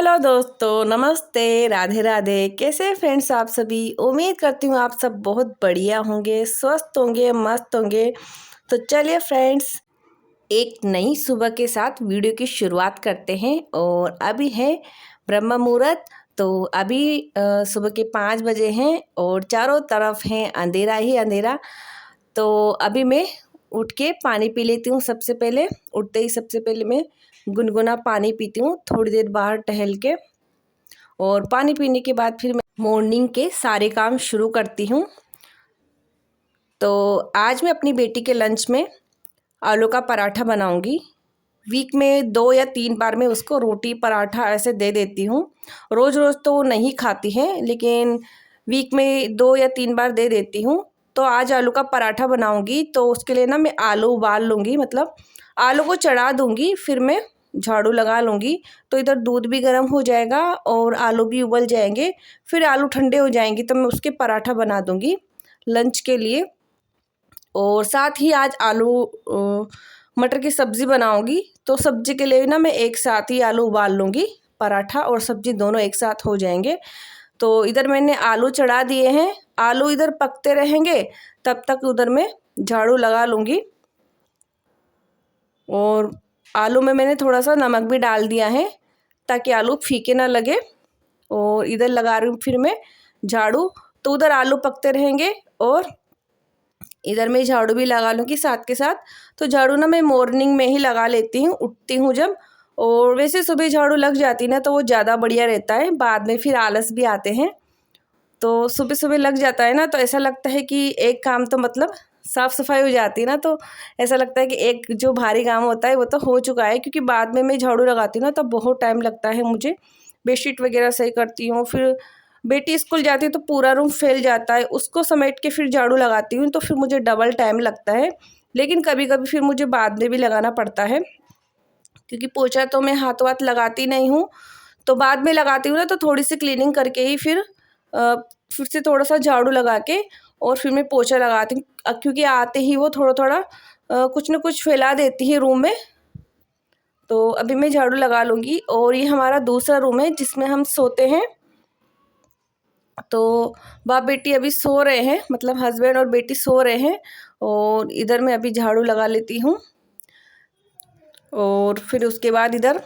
Hello दोस्तों, नमस्ते, राधे राधे। कैसे हैं फ्रेंड्स आप सभी? उम्मीद करती हूँ आप सब बहुत बढ़िया होंगे, स्वस्थ होंगे, मस्त होंगे। तो चलिए फ्रेंड्स, एक नई सुबह के साथ वीडियो की शुरुआत करते हैं। और अभी है ब्रह्म मुहूर्त। तो अभी सुबह के 5 बजे हैं और चारों तरफ है अंधेरा ही अंधेरा। तो अभी मैं उठ के पानी पी लेती हूँ। सबसे पहले उठते ही सबसे पहले मैं गुनगुना पानी पीती हूँ, थोड़ी देर बाहर टहल के। और पानी पीने के बाद फिर मैं मॉर्निंग के सारे काम शुरू करती हूँ। तो आज मैं अपनी बेटी के लंच में आलू का पराठा बनाऊंगी। वीक में 2 या 3 बार मैं उसको रोटी पराठा ऐसे दे देती हूँ। रोज़ रोज़ तो वो नहीं खाती है, लेकिन वीक में 2 या 3 बार दे देती हूँ। तो आज आलू का पराठा बनाऊंगी, तो उसके लिए ना मैं आलू उबाल लूँगी, मतलब आलू को चढ़ा दूँगी, फिर मैं झाड़ू लगा लूँगी। तो इधर दूध भी गर्म हो जाएगा और आलू भी उबल जाएंगे। फिर आलू ठंडे हो जाएंगे तो मैं उसके पराठा बना दूँगी लंच के लिए। और साथ ही आज आलू मटर की सब्ज़ी बनाऊंगी। तो सब्ज़ी के लिए ना मैं एक साथ ही आलू उबाल लूँगी, पराठा और सब्ज़ी दोनों एक साथ हो जाएंगे। तो इधर मैंने आलू चढ़ा दिए हैं, आलू इधर पकते रहेंगे, तब तक उधर मैं झाड़ू लगा लूँगी। और आलू में मैंने थोड़ा सा नमक भी डाल दिया है ताकि आलू फीके ना लगे। और इधर लगा रही हूँ फिर मैं झाड़ू। तो उधर आलू पकते रहेंगे और इधर मैं झाड़ू भी लगा लूँगी साथ के साथ। तो झाड़ू ना मैं मॉर्निंग में ही लगा लेती हूँ, उठती हूँ जब। और वैसे सुबह झाड़ू लग जाती ना तो वो ज़्यादा बढ़िया रहता है, बाद में फिर आलस भी आते हैं। तो सुबह सुबह लग जाता है ना तो ऐसा लगता है कि एक काम तो मतलब साफ़ सफाई हो जाती है ना, तो ऐसा लगता है कि एक जो भारी काम होता है वो तो हो चुका है। क्योंकि बाद में मैं झाड़ू लगाती हूँ ना तो बहुत टाइम लगता है मुझे। बेडशीट वगैरह सही करती हूँ, फिर बेटी स्कूल जाती है तो पूरा रूम फैल जाता है, उसको समेट के फिर झाड़ू लगाती हूँ, तो फिर मुझे डबल टाइम लगता है। लेकिन कभी कभी फिर मुझे बाद में भी लगाना पड़ता है, क्योंकि पोछा तो मैं हाथों हाथ लगाती नहीं हूँ। तो बाद में लगाती हूँ ना तो थोड़ी सी क्लीनिंग करके ही फिर से थोड़ा सा झाड़ू लगा के और फिर मैं पोछा लगाती हूँ। क्योंकि आते ही वो थोड़ा थोड़ा कुछ ना कुछ फैला देती है रूम में। तो अभी मैं झाड़ू लगा लूँगी। और ये हमारा दूसरा रूम है जिसमें हम सोते हैं। तो बाप बेटी अभी सो रहे हैं, मतलब हस्बैंड और बेटी सो रहे हैं। और इधर मैं अभी झाड़ू लगा लेती हूँ। और फिर उसके बाद इधर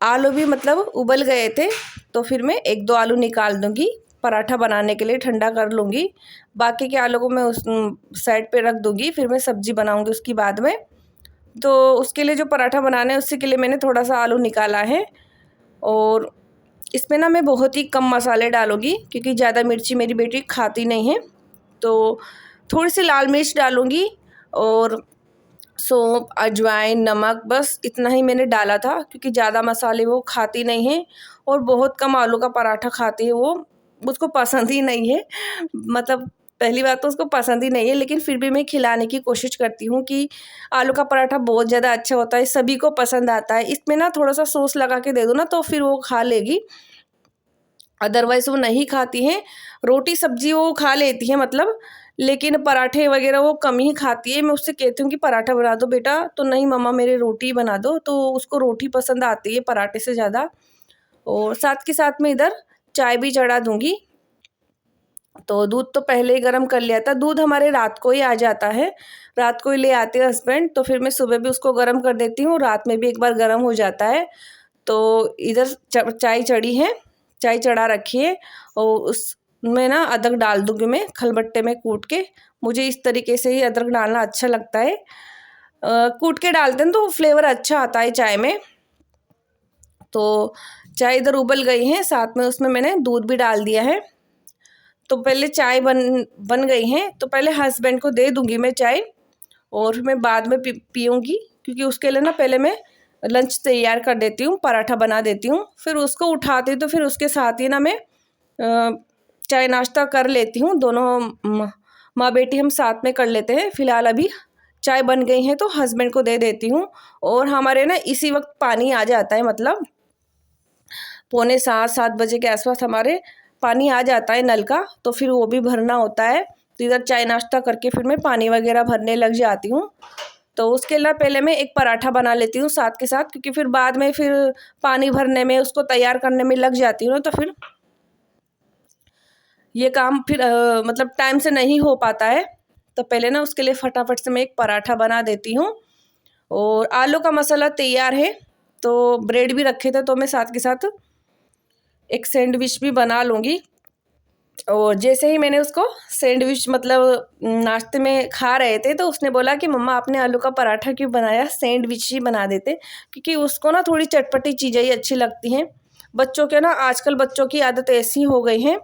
आलू भी मतलब उबल गए थे, तो फिर मैं 1-2 आलू निकाल दूँगी, पराठा बनाने के लिए ठंडा कर लूँगी। बाकी के आलू को मैं उस साइड पे रख दूँगी, फिर मैं सब्ज़ी बनाऊँगी उसकी बाद में। तो उसके लिए जो पराठा बनाना है उसी के लिए मैंने थोड़ा सा आलू निकाला है। और इसमें ना मैं बहुत ही कम मसाले डालूँगी, क्योंकि ज़्यादा मिर्ची मेरी बेटी खाती नहीं है। तो थोड़ी सी लाल मिर्च डालूँगी और सौंफ, अजवाइन, नमक, बस इतना ही मैंने डाला था, क्योंकि ज़्यादा मसाले वो खाती नहीं है। और बहुत कम आलू का पराठा खाती है वो, उसको पसंद ही नहीं है। मतलब पहली बात तो उसको पसंद ही नहीं है, लेकिन फिर भी मैं खिलाने की कोशिश करती हूँ कि आलू का पराठा बहुत ज़्यादा अच्छा होता है, सभी को पसंद आता है। इसमें ना थोड़ा सा सॉस लगा के दे दो ना तो फिर वो खा लेगी, अदरवाइज़ वो नहीं खाती हैं। रोटी सब्जी वो खा लेती है मतलब, लेकिन पराठे वगैरह वो कम ही खाती है। मैं उससे कहती हूँ कि पराठा बना दो बेटा, तो नहीं मम्मा मेरे रोटी बना दो, तो उसको रोटी पसंद आती है पराठे से ज़्यादा। और साथ के साथ में इधर चाय भी चढ़ा दूँगी। तो दूध तो पहले ही गर्म कर लिया था, दूध हमारे रात को ही आ जाता है, रात को ही ले आते हैं हस्बैंड। तो फिर मैं सुबह भी उसको गर्म कर देती हूँ, रात में भी एक बार गर्म हो जाता है। तो इधर चाय चढ़ी है, चाय चढ़ा रखी है। और उसमें ना अदरक डाल दूँगी मैं खलबट्टे में कूट के। मुझे इस तरीके से ही अदरक डालना अच्छा लगता है। कूट के डालते हैं तो फ्लेवर अच्छा आता है चाय में। तो चाय इधर उबल गई है, साथ में उसमें मैंने दूध भी डाल दिया है। तो पहले चाय बन गई है, तो पहले हस्बैंड को दे दूँगी मैं चाय, और फिर मैं बाद में पीऊँगी। क्योंकि उसके लिए ना पहले मैं लंच तैयार कर देती हूँ, पराठा बना देती हूँ, फिर उसको उठाती हूँ। तो फिर उसके साथ ही ना मैं चाय नाश्ता कर लेती हूँ। दोनों माँ बेटी हम साथ में कर लेते हैं। फ़िलहाल अभी चाय बन गई है तो हस्बैंड को दे देती हूँ। और हमारे ना इसी वक्त पानी आ जाता है, मतलब 6:45-7 बजे के आसपास हमारे पानी आ जाता है नल का, तो फिर वो भी भरना होता है। तो इधर चाय नाश्ता करके फिर मैं पानी वगैरह भरने लग जाती हूँ। तो उसके लिए पहले मैं एक पराठा बना लेती हूँ साथ के साथ, क्योंकि फिर बाद में फिर पानी भरने में, उसको तैयार करने में लग जाती हूँ, तो फिर ये काम फिर मतलब टाइम से नहीं हो पाता है। तो पहले ना उसके लिए फटाफट से मैं एक पराठा बना देती हूँ। और आलू का मसाला तैयार है, तो ब्रेड भी रखे थे, तो मैं साथ के साथ एक सैंडविच भी बना लूँगी। और जैसे ही मैंने उसको सैंडविच मतलब नाश्ते में खा रहे थे, तो उसने बोला कि मम्मा आपने आलू का पराठा क्यों बनाया, सैंडविच ही बना देते, क्योंकि उसको ना थोड़ी चटपटी चीज़ें ही अच्छी लगती हैं। बच्चों के ना आजकल बच्चों की आदत ऐसी हो गई है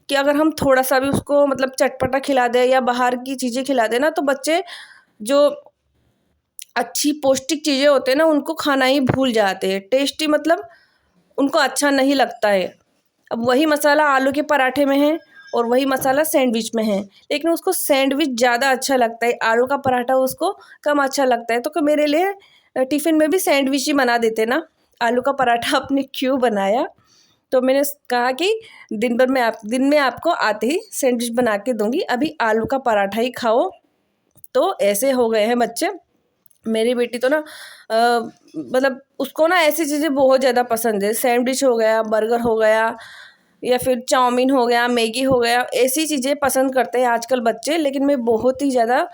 कि अगर हम थोड़ा सा भी उसको मतलब चटपटा खिला दें या बाहर की चीज़ें खिला दें ना, तो बच्चे जो अच्छी पौष्टिक चीज़ें होते हैं ना, उनको खाना ही भूल जाते हैं। टेस्टी मतलब उनको अच्छा नहीं लगता है। अब वही मसाला आलू के पराठे में है और वही मसाला सैंडविच में है, लेकिन उसको सैंडविच ज़्यादा अच्छा लगता है, आलू का पराठा उसको कम अच्छा लगता है। तो मेरे लिए टिफ़िन में भी सैंडविच ही बना देते ना, आलू का पराठा आपने क्यों बनाया। तो मैंने कहा कि दिन में आपको आते ही सैंडविच बना के दूँगी, अभी आलू का पराठा ही खाओ। तो ऐसे हो गए हैं बच्चे। मेरी बेटी तो ना मतलब उसको ना ऐसी चीज़ें बहुत ज़्यादा पसंद है, सैंडविच हो गया, बर्गर हो गया या फिर चाउमीन हो गया, मैगी हो गया, ऐसी चीज़ें पसंद करते हैं आजकल बच्चे। लेकिन मैं बहुत ही ज़्यादा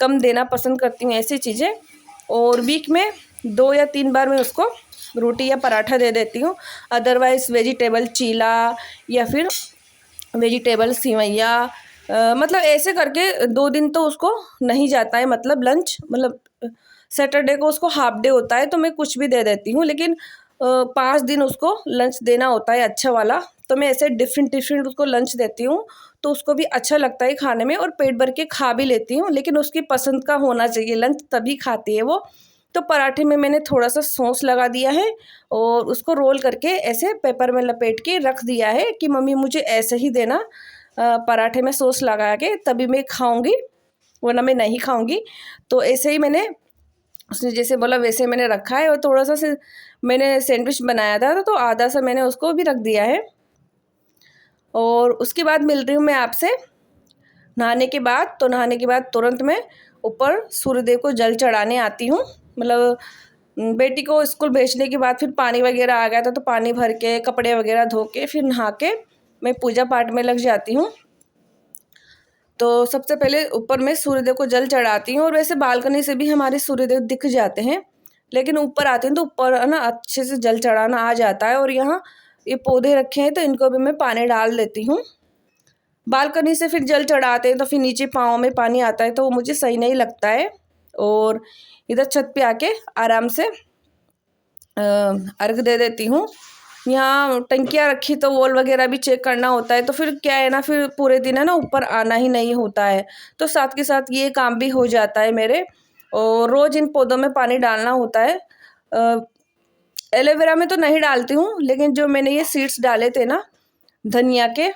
कम देना पसंद करती हूँ ऐसी चीज़ें। और वीक में 2 या 3 बार मैं उसको रोटी या पराठा दे देती हूँ। अदरवाइज़ वेजिटेबल चीला या फिर वेजिटेबल सेवइयाँ, मतलब ऐसे करके 2 दिन तो उसको नहीं जाता है, मतलब लंच, मतलब सैटरडे को उसको हाफ डे होता है, तो मैं कुछ भी दे देती हूँ। लेकिन 5 दिन उसको लंच देना होता है अच्छा वाला, तो मैं ऐसे डिफरेंट डिफरेंट उसको लंच देती हूँ, तो उसको भी अच्छा लगता है खाने में और पेट भर के खा भी लेती हूँ। लेकिन उसकी पसंद का होना चाहिए लंच, तभी खाती है वो। तो पराठे में मैंने थोड़ा सा सॉस लगा दिया है और उसको रोल करके ऐसे पेपर में लपेट के रख दिया है कि मम्मी मुझे ऐसे ही देना, पराठे में सॉस लगा के, तभी मैं खाऊंगी, वरना मैं नहीं खाऊंगी। तो ऐसे ही मैंने, उसने जैसे बोला वैसे मैंने रखा है। और थोड़ा सा से मैंने सैंडविच बनाया था, तो आधा सा मैंने उसको भी रख दिया है। और उसके बाद मिल रही हूँ मैं आपसे नहाने के बाद। तो नहाने के बाद तुरंत मैं ऊपर सूर्यदेव को जल चढ़ाने आती हूँ। मतलब बेटी को स्कूल भेजने के बाद फिर पानी वगैरह आ गया था, तो पानी भर के कपड़े वगैरह धो के फिर नहा के मैं पूजा पाठ में लग जाती हूँ। तो सबसे पहले ऊपर मैं सूर्यदेव को जल चढ़ाती हूँ, और वैसे बालकनी से भी हमारे सूर्यदेव दिख जाते हैं, लेकिन ऊपर आती हूँ तो ऊपर ना अच्छे से जल चढ़ाना आ जाता है। और यहाँ ये पौधे रखे हैं, तो इनको भी मैं पानी डाल देती हूँ। बालकनी से फिर जल चढ़ाते हैं तो फिर नीचे पाँव में पानी आता है, तो वो मुझे सही नहीं लगता है। और इधर छत पे आके आराम से अर्घ दे देती हूँ। यहाँ टंकियाँ रखी तो वॉल वगैरह भी चेक करना होता है, तो फिर क्या है ना, फिर पूरे दिन है ना ऊपर आना ही नहीं होता है, तो साथ के साथ ये काम भी हो जाता है मेरे। और रोज़ इन पौधों में पानी डालना होता है। एलोवेरा में तो नहीं डालती हूँ, लेकिन जो मैंने ये सीड्स डाले थे ना धनिया के,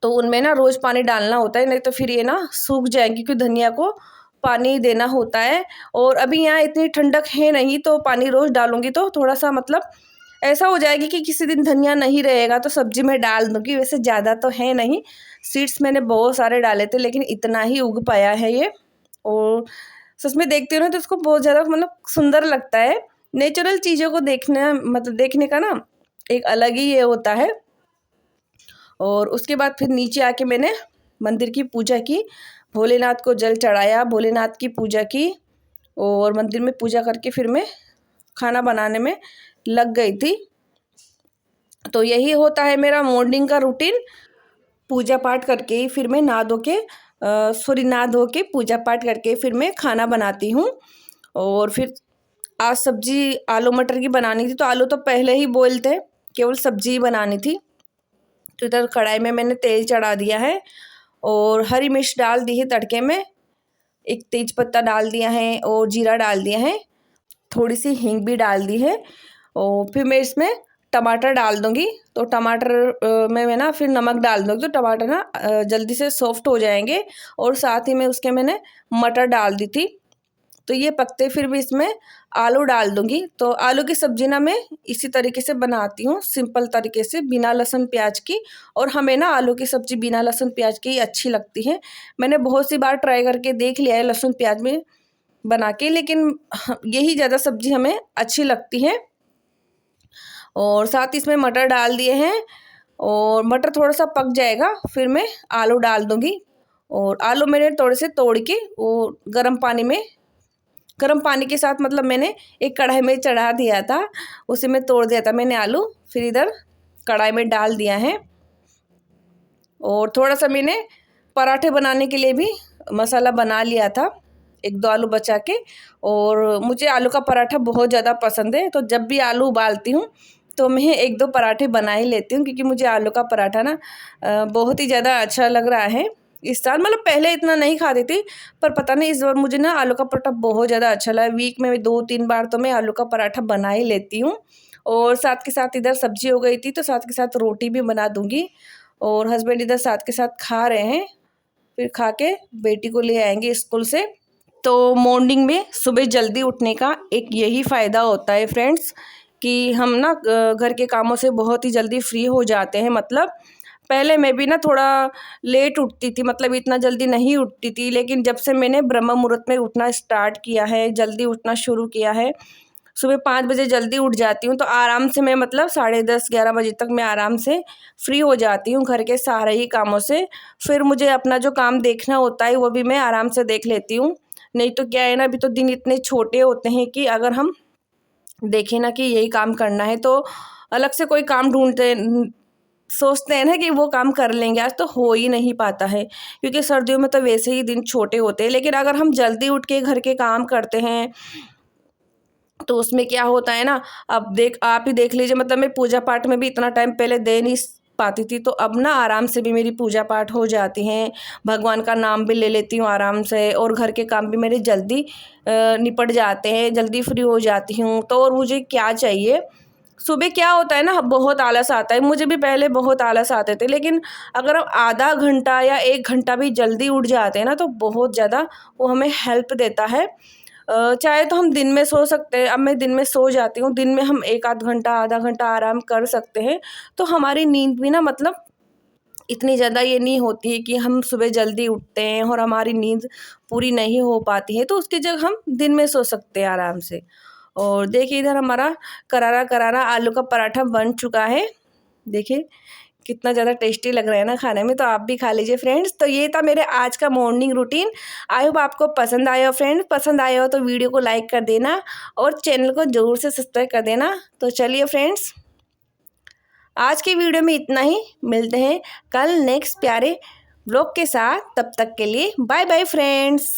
तो उनमें ना रोज़ पानी डालना होता है, नहीं तो फिर ये ना सूख जाएंगी, क्योंकि धनिया को पानी देना होता है। और अभी यहाँ इतनी ठंडक है नहीं, तो पानी रोज़ डालूंगी तो थोड़ा सा मतलब ऐसा हो जाएगी कि किसी दिन धनिया नहीं रहेगा तो सब्जी में डाल दूँगी। वैसे ज़्यादा तो है नहीं, सीड्स मैंने बहुत सारे डाले थे, लेकिन इतना ही उग पाया है ये। और सच में देखते हो ना तो उसको बहुत ज़्यादा मतलब सुंदर लगता है। नेचुरल चीज़ों को देखना, मतलब देखने का ना एक अलग ही ये होता है। और उसके बाद फिर नीचे आके मैंने मंदिर की पूजा की, भोलेनाथ को जल चढ़ाया, भोलेनाथ की पूजा की, और मंदिर में पूजा करके फिर मैं खाना बनाने में लग गई थी। तो यही होता है मेरा मॉर्निंग का रूटीन। पूजा पाठ करके ही फिर मैं नहा धो के पूजा पाठ करके फिर मैं खाना बनाती हूँ। और फिर आज सब्जी आलू मटर की बनानी थी, तो आलू तो पहले ही बॉयल थे, केवल सब्जी ही बनानी थी। तो इधर कढ़ाई में मैंने तेल चढ़ा दिया है और हरी मिर्च डाल दी है तड़के में, एक तेज पत्ता डाल दिया है और जीरा डाल दिया है, थोड़ी सी हींग भी डाल दी है। और फिर मैं इसमें टमाटर डाल दूँगी। तो टमाटर में मैं ना फिर नमक डाल दूँगी, तो टमाटर ना जल्दी से सॉफ्ट हो जाएंगे। और साथ ही में उसके मैंने मटर डाल दी थी। तो ये पकते फिर भी इसमें आलू डाल दूँगी। तो आलू की सब्ज़ी ना मैं इसी तरीके से बनाती हूँ, सिंपल तरीके से, बिना लहसुन प्याज की। और हमें ना आलू की सब्ज़ी बिना लहसुन प्याज की ही अच्छी लगती है। मैंने बहुत सी बार ट्राई करके देख लिया है लहसुन प्याज में, बना के, लेकिन यही ज़्यादा सब्ज़ी हमें अच्छी लगती है। और साथ ही इसमें मटर डाल दिए हैं, और मटर थोड़ा सा पक जाएगा फिर मैं आलू डाल दूँगी। और आलू मैंने थोड़े से तोड़ के वो गर्म पानी के साथ, मतलब मैंने एक कढ़ाई में चढ़ा दिया था, उसी में तोड़ दिया था मैंने आलू, फिर इधर कढ़ाई में डाल दिया है। और थोड़ा सा मैंने पराठे बनाने के लिए भी मसाला बना लिया था, 1-2 आलू बचा के। और मुझे आलू का पराठा बहुत ज़्यादा पसंद है, तो जब भी आलू उबालती हूँ तो मैं 1-2 पराठे बना ही लेती हूँ, क्योंकि मुझे आलू का पराठा ना बहुत ही ज़्यादा अच्छा लग रहा है इस साल। मतलब पहले इतना नहीं खाती थी, पर पता नहीं इस बार मुझे ना आलू का पराठा बहुत ज़्यादा अच्छा लगा। वीक में 2-3 बार तो मैं आलू का पराठा बना ही लेती हूँ। और साथ के साथ इधर सब्जी हो गई थी, तो साथ के साथ रोटी भी बना दूँगी। और हस्बैंड इधर साथ के साथ खा रहे हैं, फिर खा के बेटी को ले आएंगे स्कूल से। तो मॉर्निंग में सुबह जल्दी उठने का एक यही फ़ायदा होता है फ्रेंड्स, कि हम ना घर के कामों से बहुत ही जल्दी फ्री हो जाते हैं। मतलब पहले मैं भी ना थोड़ा लेट उठती थी, मतलब इतना जल्दी नहीं उठती थी, लेकिन जब से मैंने ब्रह्म मुहूर्त में उठना स्टार्ट किया है, जल्दी उठना शुरू किया है, सुबह 5 बजे जल्दी उठ जाती हूँ, तो आराम से मैं मतलब 10:30-11 बजे तक मैं आराम से फ्री हो जाती हूँ घर के सारे ही कामों से। फिर मुझे अपना जो काम देखना होता है वो भी मैं आराम से देख लेती हूँ। नहीं तो क्या है ना, अभी तो दिन इतने छोटे होते हैं कि अगर हम देखें ना कि यही काम करना है, तो अलग से कोई काम ढूंढते सोचते हैं ना कि वो काम कर लेंगे आज, तो हो ही नहीं पाता है, क्योंकि सर्दियों में तो वैसे ही दिन छोटे होते हैं। लेकिन अगर हम जल्दी उठ के घर के काम करते हैं तो उसमें क्या होता है ना, अब आप ही देख लीजिए, मतलब मैं पूजा पाठ में भी इतना टाइम पहले दे नहीं पाती थी, तो अब ना आराम से भी मेरी पूजा पाठ हो जाती हैं, भगवान का नाम भी ले लेती हूँ आराम से, और घर के काम भी मेरे जल्दी निपट जाते हैं, जल्दी फ्री हो जाती हूँ। तो और मुझे क्या चाहिए, सुबह क्या होता है ना, बहुत आलस आता है, मुझे भी पहले बहुत आलस आते थे, लेकिन अगर हम आधा घंटा या 1 घंटा भी जल्दी उठ जाते हैं ना, तो बहुत ज़्यादा वो हमें हेल्प देता है। चाहे तो हम दिन में सो सकते हैं, अब मैं दिन में सो जाती हूँ, दिन में हम 1 आध घंटा, आधा घंटा आराम कर सकते हैं, तो हमारी नींद भी ना, मतलब इतनी ज़्यादा ये नहीं होती है कि हम सुबह जल्दी उठते हैं और हमारी नींद पूरी नहीं हो पाती है, तो उसकी जगह हम दिन में सो सकते हैं आराम से। और देखिए इधर हमारा करारा करारा आलू का पराठा बन चुका है। देखिए कितना ज़्यादा टेस्टी लग रहा है ना खाने में, तो आप भी खा लीजिए फ्रेंड्स। तो ये था मेरे आज का मॉर्निंग रूटीन। आई होप आपको पसंद आया हो फ्रेंड्स। पसंद आया हो तो वीडियो को लाइक कर देना और चैनल को ज़रूर से सब्सक्राइब कर देना। तो चलिए फ्रेंड्स, आज की वीडियो में इतना ही। मिलते हैं कल नेक्स्ट प्यारे व्लॉग के साथ, तब तक के लिए बाय बाय फ्रेंड्स।